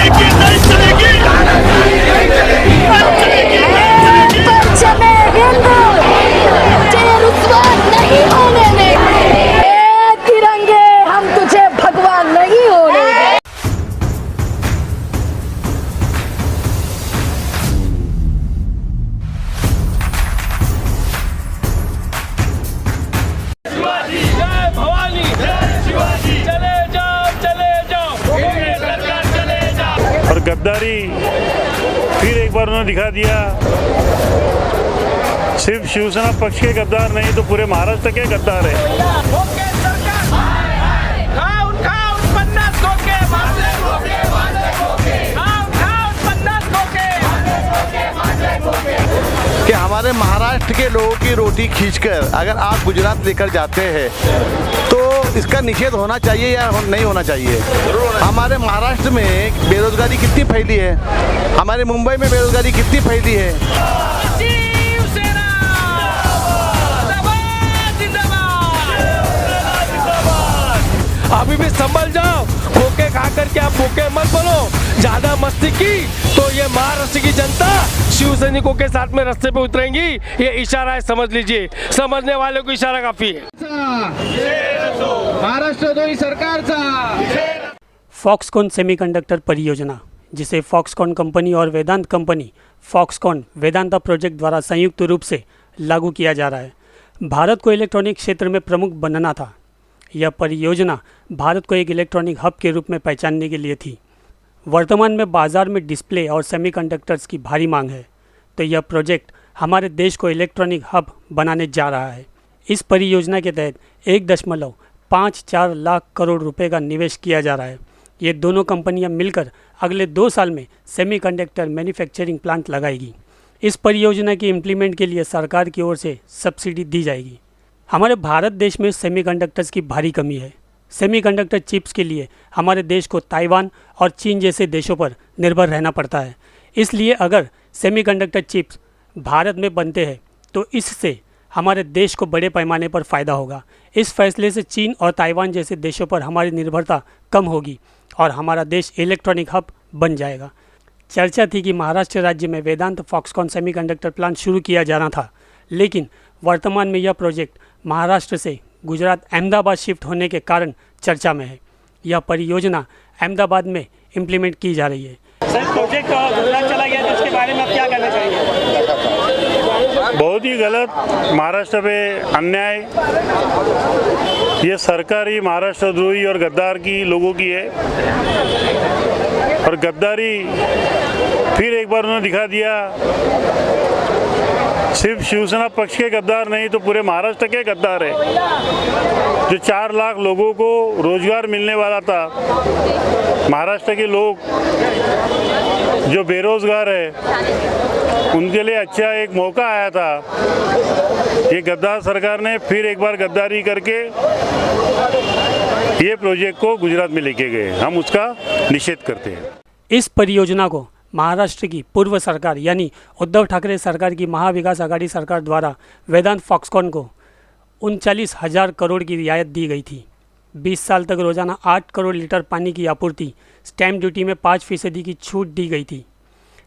चलेगी नहीं चलेगी, नहीं होने देंगे। तिरंगे हम तुझे भगवान नहीं होने देंगे। जय भवानी, जय शिवाजी, चले जाओ, सरकार चले जाओ। और गद्दारी फिर एक बार उन्होंने दिखा दिया। सिर्फ शिवसेना पक्ष के गद्दार नहीं तो पूरे महाराष्ट्र के गद्दार है। ओके सरकार, खाऊन 50 खोके, माझे खोके, खाऊन 50 खोके। कि हमारे महाराष्ट्र के लोगों की रोटी खींचकर अगर आप गुजरात लेकर जाते हैं तो इसका निषेध होना चाहिए या नहीं होना चाहिए। हमारे महाराष्ट्र में बेरोजगारी कितनी फैली है, हमारे मुंबई में बेरोजगारी कितनी फैली है। शिवसेना अभी भी संभल जाओ, खोके खा करके आप भूखे मत बनो। ज्यादा मस्ती की तो ये महाराष्ट्र की जनता शिवसैनिकों के साथ में रास्ते पे उतरेंगी। ये इशारा है, समझ लीजिए, समझने वाले को इशारा काफी है। महाराष्ट्रद्रोही सरकारचा फॉक्सकॉन सेमीकंडक्टर परियोजना, जिसे फॉक्सकॉन कंपनी और वेदांत कंपनी फॉक्सकॉन वेदांता प्रोजेक्ट द्वारा संयुक्त रूप से लागू किया जा रहा है, भारत को इलेक्ट्रॉनिक क्षेत्र में प्रमुख बनना था। यह परियोजना भारत को एक इलेक्ट्रॉनिक हब के रूप में पहचानने के लिए थी। वर्तमान में बाज़ार में डिस्प्ले और सेमीकंडक्टर्स की भारी मांग है, तो यह प्रोजेक्ट हमारे देश को इलेक्ट्रॉनिक हब बनाने जा रहा है। इस परियोजना के तहत 1.54 लाख करोड़ रुपए का निवेश किया जा रहा है। ये दोनों कंपनियां मिलकर अगले 2 साल में सेमीकंडक्टर मैन्युफैक्चरिंग प्लांट लगाएगी। इस परियोजना की इम्प्लीमेंट के लिए सरकार की ओर से सब्सिडी दी जाएगी। हमारे भारत देश में सेमीकंडक्टर्स की भारी कमी है। सेमीकंडक्टर चिप्स के लिए हमारे देश को ताइवान और चीन जैसे देशों पर निर्भर रहना पड़ता है। इसलिए अगर सेमीकंडक्टर चिप्स भारत में बनते हैं तो इससे हमारे देश को बड़े पैमाने पर फ़ायदा होगा। इस फैसले से चीन और ताइवान जैसे देशों पर हमारी निर्भरता कम होगी और हमारा देश इलेक्ट्रॉनिक हब बन जाएगा। चर्चा थी कि महाराष्ट्र राज्य में वेदांत फॉक्सकॉन सेमीकंडक्टर प्लांट शुरू किया जाना था, लेकिन वर्तमान में यह प्रोजेक्ट महाराष्ट्र से गुजरात अहमदाबाद शिफ्ट होने के कारण चर्चा में है। यह परियोजना अहमदाबाद में इम्प्लीमेंट की जा रही है। सर, प्रोजेक्ट गुजरात चला गया, इसके बारे में आप क्या कहना चाहेंगे? बहुत ही गलत, महाराष्ट्र पे अन्याय। ये सरकार ही महाराष्ट्र द्रोही और गद्दार की लोगों की है, और गद्दारी फिर एक बार उन्होंने दिखा दिया। सिर्फ शिवसेना पक्ष के गद्दार नहीं तो पूरे महाराष्ट्र के गद्दार है। जो 4 लाख लोगों को रोजगार मिलने वाला था, महाराष्ट्र के लोग जो बेरोजगार है उनके लिए अच्छा एक मौका आया था। ये गद्दार सरकार ने फिर एक बार गद्दारी करके ये प्रोजेक्ट को गुजरात में लेके गए। हम उसका निषेध करते हैं। इस परियोजना को महाराष्ट्र की पूर्व सरकार यानी उद्धव ठाकरे सरकार की महाविकास आघाड़ी सरकार द्वारा वेदांत फॉक्सकॉन को 39,000 करोड़ की रियायत दी गई थी। 20 साल तक रोजाना 8 करोड़ लीटर पानी की आपूर्ति, स्टैम्प ड्यूटी में 5% की छूट दी गई थी।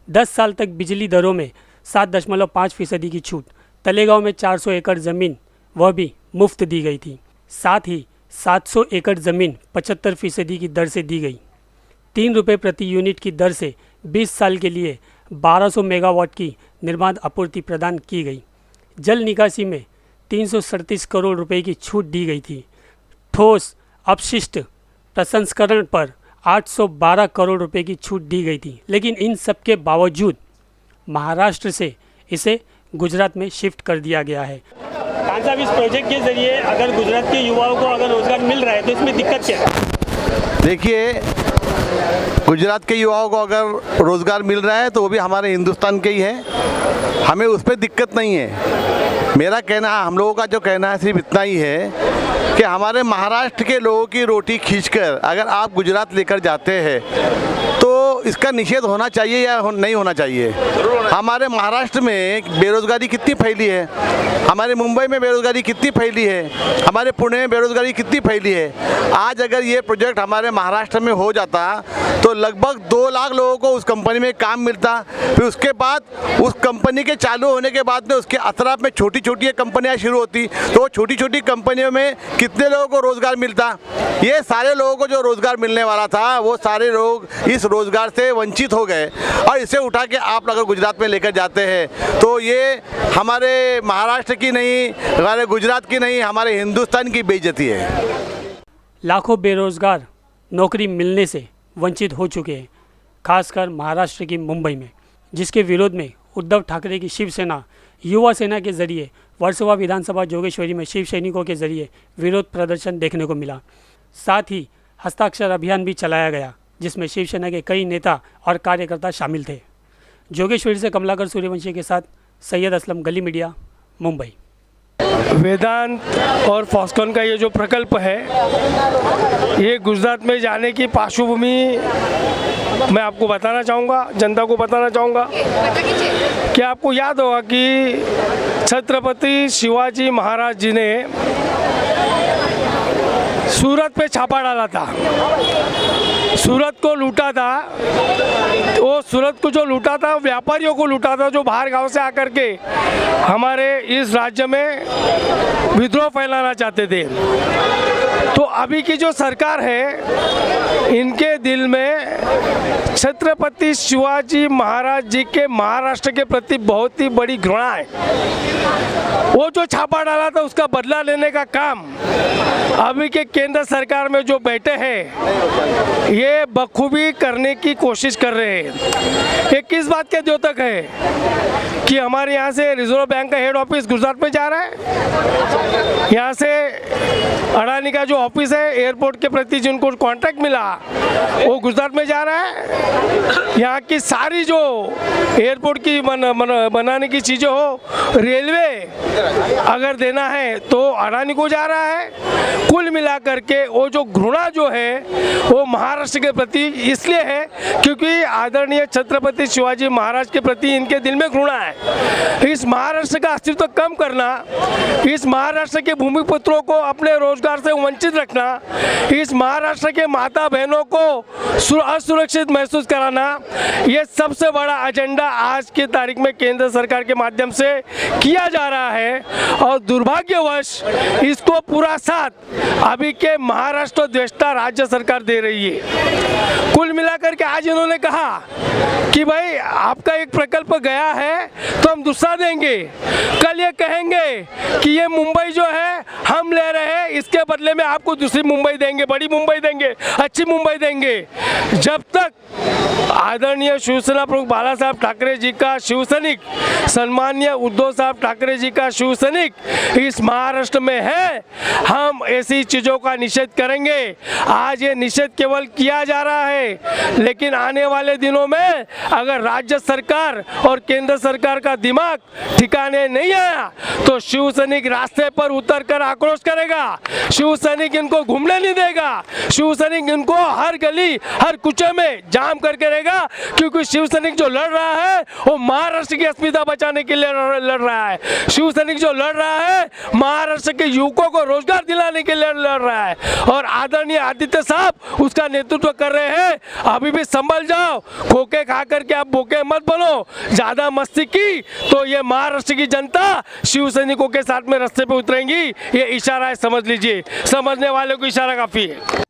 10 साल तक बिजली दरों में 7.5% की छूट, तलेगांव में 400 एकड़ ज़मीन वह भी मुफ्त दी गई थी। साथ ही 700 एकड़ ज़मीन 75% की दर से दी गई। 3 रुपये प्रति यूनिट की दर से 20 साल के लिए 1200 मेगावाट की निर्बाध आपूर्ति प्रदान की गई। जल निकासी में 337 करोड़ रुपए की छूट दी गई थी। ठोस अपशिष्ट प्रसंस्करण पर 812 करोड़ रुपए की छूट दी गई थी। लेकिन इन सब के बावजूद महाराष्ट्र से इसे गुजरात में शिफ्ट कर दिया गया है। खान साहब, इस प्रोजेक्ट के जरिए अगर गुजरात के युवाओं को अगर रोजगार मिल रहा है तो इसमें दिक्कत क्या है? देखिए, गुजरात के युवाओं को अगर रोज़गार मिल रहा है तो वो भी हमारे हिंदुस्तान के ही है, हमें उस पर दिक्कत नहीं है। मेरा कहना, हम लोगों का जो कहना है सिर्फ इतना ही है कि हमारे महाराष्ट्र के लोगों की रोटी खींचकर अगर आप गुजरात लेकर जाते हैं तो इसका निषेध होना चाहिए या नहीं होना चाहिए। हमारे महाराष्ट्र में बेरोजगारी कितनी फैली है, हमारे मुंबई में बेरोजगारी कितनी फैली है, हमारे पुणे में बेरोजगारी कितनी फैली है। आज अगर ये प्रोजेक्ट हमारे महाराष्ट्र में हो जाता तो लगभग 2 लाख लोगों को उस कंपनी में काम मिलता। फिर उसके बाद उस कंपनी के चालू होने के बाद में उसके अतराफ में छोटी छोटी कंपनियां शुरू होती, तो छोटी छोटी कंपनियों में कितने लोगों को रोज़गार मिलता। ये सारे लोगों को जो रोज़गार मिलने वाला था वो सारे लोग इस रोज़गार से वंचित हो गए। और इसे उठा के आप अगर गुजरात में लेकर जाते हैं तो ये हमारे महाराष्ट्र की नहीं, हमारे गुजरात की नहीं, हमारे हिंदुस्तान की बेइज्जती है। लाखों बेरोजगार नौकरी मिलने से वंचित हो चुके हैं, खासकर महाराष्ट्र की मुंबई में, जिसके विरोध में उद्धव ठाकरे की शिवसेना युवा सेना के जरिए वर्सोवा विधानसभा जोगेश्वरी में शिव सैनिकों के जरिए विरोध प्रदर्शन देखने को मिला। साथ ही हस्ताक्षर अभियान भी चलाया गया, जिसमें शिवसेना के कई नेता और कार्यकर्ता शामिल थे। जोगेश्वरी से कमलाकर सूर्यवंशी के साथ सैयद असलम, गली मीडिया, मुंबई। वेदांत और फॉक्सकॉन का ये जो प्रकल्प है, ये गुजरात में जाने की पार्श्वभूमि मैं आपको बताना चाहूँगा, जनता को बताना चाहूँगा कि आपको याद होगा कि छत्रपति शिवाजी महाराज जी ने सूरत पे छापा डाला था, सूरत को लूटा था। वो सूरत को जो लूटा था, व्यापारियों को लूटा था जो बाहर गांव से आकर के हमारे इस राज्य में विद्रोह फैलाना चाहते थे। तो अभी की जो सरकार है, इनके दिल में छत्रपति शिवाजी महाराज जी के महाराष्ट्र के प्रति बहुत ही बड़ी घृणा है। वो जो छापा डाला था उसका बदला लेने का काम अभी के केंद्र सरकार में जो बैठे हैं ये बखूबी करने की कोशिश कर रहे हैं। ये किस बात के द्योतक है कि हमारे यहाँ से रिजर्व बैंक का हेड ऑफिस गुजरात में जा रहा है, यहाँ से अडानी का जो ऑफिस है एयरपोर्ट के प्रति जिनको कॉन्ट्रैक्ट मिला वो गुजरात में जा रहा है। यहाँ की सारी जो एयरपोर्ट की बनाने की चीज़ें हो, रेलवे अगर देना है तो अडानी को जा रहा है। कुल मिलाकर के वो जो घृणा जो है वो महाराष्ट्र के प्रति इसलिए है क्योंकि आदरणीय छत्रपति शिवाजी महाराज के प्रति इनके दिल में घृणा है। इस महाराष्ट्र का अस्तित्व कम करना, इस महाराष्ट्र के भूमिपुत्रों को अपने रोजगार से वंचित रखना, इस महाराष्ट्र के माता बहनों को असुरक्षित महसूस कराना, ये सबसे बड़ा एजेंडा आज की तारीख में केंद्र सरकार के माध्यम से किया जा रहा है। और दुर्भाग्यवश इसको पूरा साथ अभी के महाराष्ट्र द्वेष्टा राज्य सरकार दे रही है। कुल मिलाकर के आज इन्होंने कहा कि भाई आपका एक प्रकल्प गया है तो हम दूसरा देंगे, कल ये कहेंगे कि ये मुंबई जो है हम ले रहे हैं, इसके बदले में आपको दूसरी मुंबई देंगे, बड़ी मुंबई देंगे, अच्छी मुंबई देंगे। जब तक आदरणीय शिवसेना प्रमुख बाला साहब ठाकरे जी का शिवसैनिक, सम्माननीय उद्धव साहब ठाकरे जी का शिवसैनिक इस महाराष्ट्र में है, हम ऐसी चीज़ों का निषेध करेंगे। आज ये निषेध केवल किया जा रहा है, लेकिन आने वाले दिनों में अगर राज्य सरकार और केंद्र सरकार का दिमाग ठिकाने नहीं आया तो शिवसैनिक रास्ते पर उतर कर आक्रोश करेगा। शिवसैनिक इनको घूमने नहीं देगा, शिवसैनिक इनको हर गली हर कुचे में जाम करके रहेगा, क्योंकि शिवसैनिक जो लड़ रहा है वो महाराष्ट्र की अस्मिता बचाने के लिए लड़ रहा है। शिवसैनिक जो लड़ रहा है महाराष्ट्र के युवकों को रोजगार दिलाने के लिए लड़ रहा है। और आदरणीय आदित्य साहब उसका नेतृत्व कर रहे हैं। अभी भी संभल जाओ, खोके खा करके आप बोके मत बनो। ज्यादा मस्ती की तो ये महाराष्ट्र की जनता शिव सैनिकों के साथ में रास्ते पे उतरेंगी। ये इशारा है, समझ लीजिए, समझने वाले को इशारा काफी है।